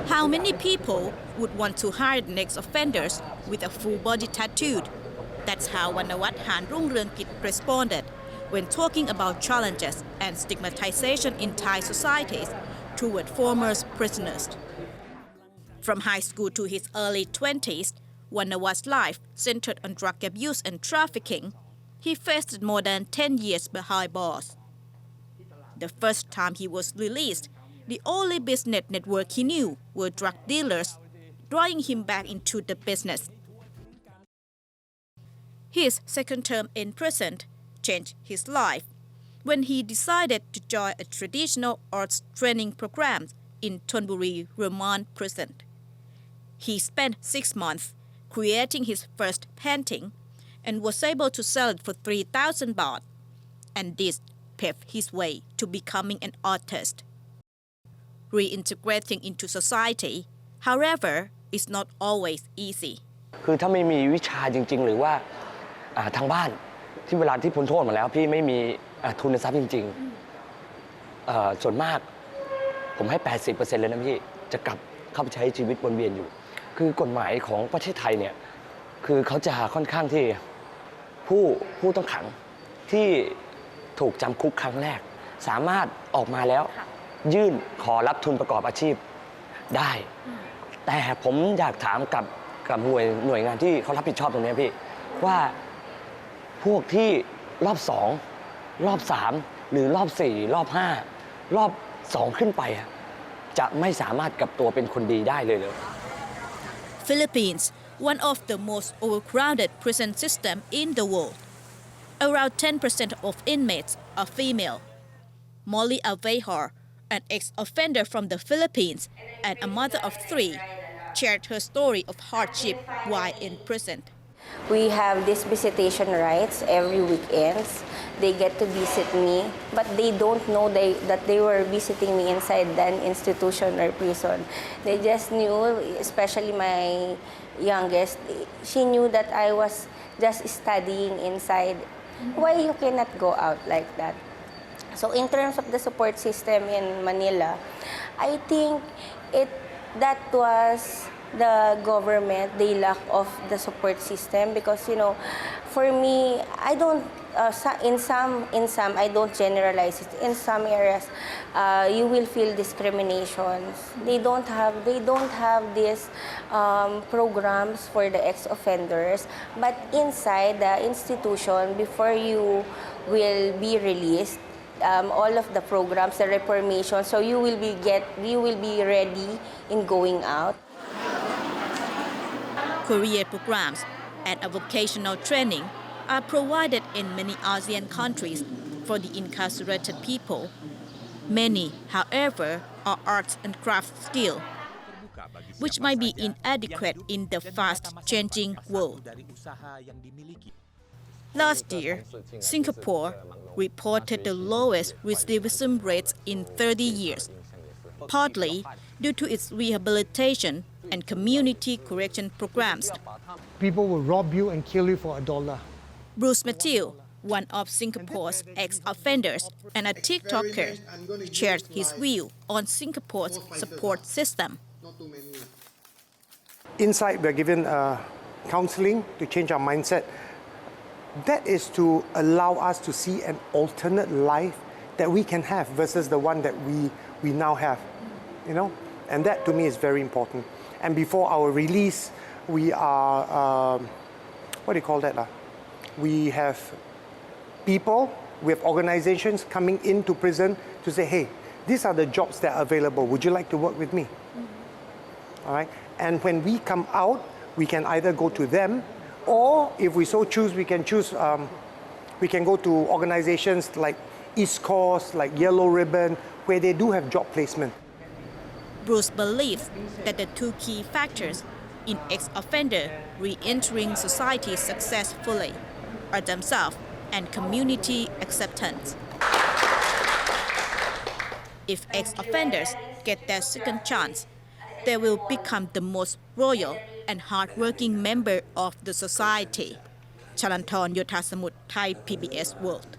How many people would want to hire the next offenders with a full body tattooed? That's how Wannawat Han Rungrungkit responded when talking about challenges and stigmatization in Thai societies toward former prisoners. From high school to his early 20s, Wannawat's life centered on drug abuse and trafficking. He faced more than 10 years behind bars. The first time he was released, the only business network he knew were drug dealers, drawing him back into the business. His second term in prison changed his life when he decided to join a traditional arts training program in Thonburi Remand prison. He spent 6 months creating his first painting and was able to sell it for 3,000 baht, and this paved his way to becoming an artist. Reintegrating into society, however, is not always easy. คือถ้าไม่มีวิชาจริงๆหรือว่าทางบ้านที่เวลาที่พ้นโทษมาแล้วพี่ไม่มีทุนทรัพย์จริงๆส่วนมากผมให้ 80% เลยนะพี่จะกลับเข้าไปใช้ชีวิตวนเวียนอยู่คือกฎหมายของประเทศไทยเนี่ยคือเขาจะค่อนข้างที่ผู้ต้องขังที่ถูกจำคุกครั้งแรกสามารถออกมาแล้วยื่นขอรับทุนประกอบอาชีพได้แต่ผมอยากถามกับหน่วยงานที่เขารับผิดชอบตรงนี้พี่ว่าพวกที่รอบ2รอบ3หรือรอบ4รอบ5รอบ2ขึ้นไปจะไม่สามารถกลับตัวเป็นคนดีได้เลย Philippines, one of the most overcrowded prison systems in the world. Around 10% of inmates are female. Molly Avehar, an ex-offender from the Philippines and a mother of 3, shared her story of hardship while in prison. We have these visitation rights every weekends. They get to visit me, but they don't know that they were visiting me inside an institution or prison. They just knew, especially my youngest, she knew that I was just studying inside. Why you cannot go out like that? So in terms of the support system in Manila, I think that was the government, the lack of the support system, because for me, I don't in some I don't generalize it. In some areas, you will feel discriminations. They don't have these programs for the ex-offenders. But inside the institution, before you will be released, all of the programs, the reformation, so you will be ready in going out. Career programs and vocational training are provided in many ASEAN countries for the incarcerated people. Many, however, are arts and crafts skills, which might be inadequate in the fast-changing world. Last year, Singapore reported the lowest recidivism rates in 30 years, partly due to its rehabilitation and community correction programs. People will rob you and kill you for $1. Bruce Matthew, one of Singapore's ex-offenders and a TikToker, shared his view on Singapore's support system. Inside, we're given counseling to change our mindset. That is to allow us to see an alternate life that we can have versus the one that we now have, And that to me is very important. And before our release, we are, what do you call that? We have people, we have organizations coming into prison to say, hey, these are the jobs that are available. Would you like to work with me? All right. And when we come out, we can either go to them, or if we so choose, we can go to organizations like East Coast, like Yellow Ribbon, where they do have job placement. Bruce believes that the two key factors in ex-offender re-entering society successfully are themselves and community acceptance. If ex-offenders get their second chance, they will become the most loyal and hardworking member of the society. Chalanthorn Yotasamut, Thai PBS World.